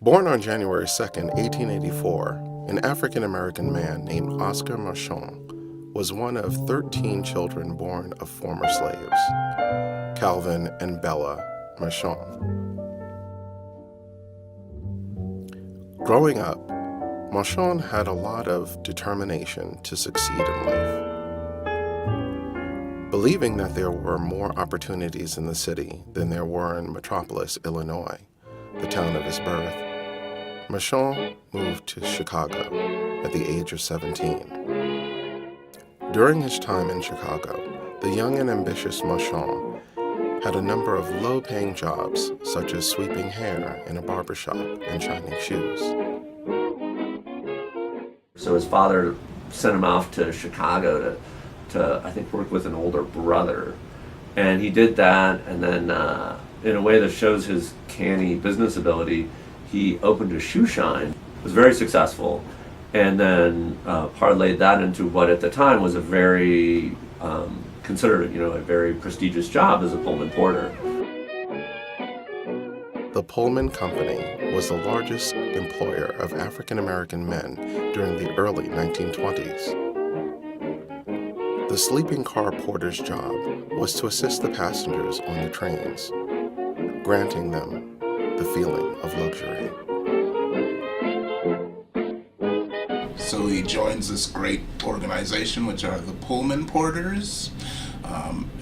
Born on January 2nd, 1884, an African-American man named Oscar Micheaux was one of 13 children born of former slaves, Calvin and Bella Micheaux. Growing up, Micheaux had a lot of determination to succeed in life. Believing that there were more opportunities in the city than there were in Metropolis, Illinois, the town of his birth, Micheaux moved to Chicago at the age of 17. During his time in Chicago, the young and ambitious Micheaux had a number of low-paying jobs, such as sweeping hair in a barbershop and shining shoes. So his father sent him off to Chicago to I think, work with an older brother. And he did that, and then in a way that shows his canny business ability, he opened a shoe shine, was very successful, and then parlayed that into what at the time was a very considered, a very prestigious job as a Pullman porter. The Pullman Company was the largest employer of African American men during the early 1920s. The sleeping car porter's job was to assist the passengers on the trains, granting them the feeling of luxury. So he joins this great organization, which are the Pullman Porters.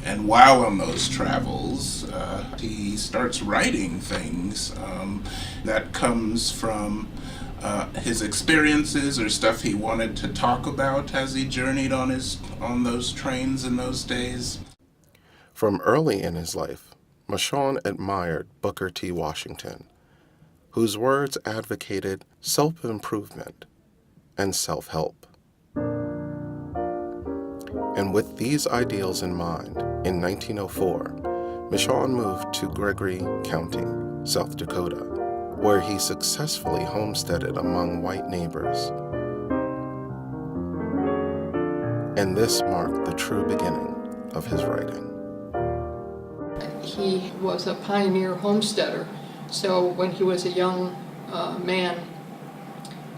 And while on those travels, he starts writing things that comes from his experiences or stuff he wanted to talk about as he journeyed on those trains in those days. From early in his life, Micheaux admired Booker T. Washington, whose words advocated self-improvement and self-help. And with these ideals in mind, in 1904, Micheaux moved to Gregory County, South Dakota, where he successfully homesteaded among white neighbors. And this marked the true beginning of his writing. He was a pioneer homesteader, so when he was a young man,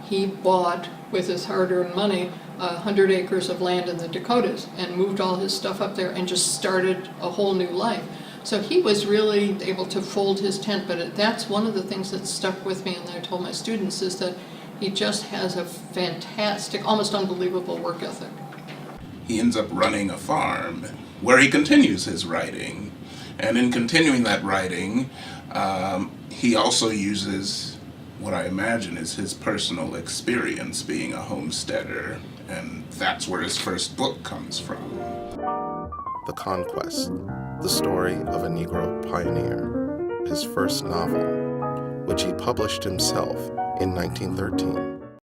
he bought, with his hard-earned money, 100 acres of land in the Dakotas and moved all his stuff up there and just started a whole new life. So he was really able to fold his tent, but that's one of the things that stuck with me, and I told my students, is that he just has a fantastic, almost unbelievable work ethic. He ends up running a farm where he continues his writing. And in continuing that writing, he also uses what I imagine is his personal experience being a homesteader, and that's where his first book comes from. The Conquest, the story of a Negro pioneer, his first novel, which he published himself in 1913.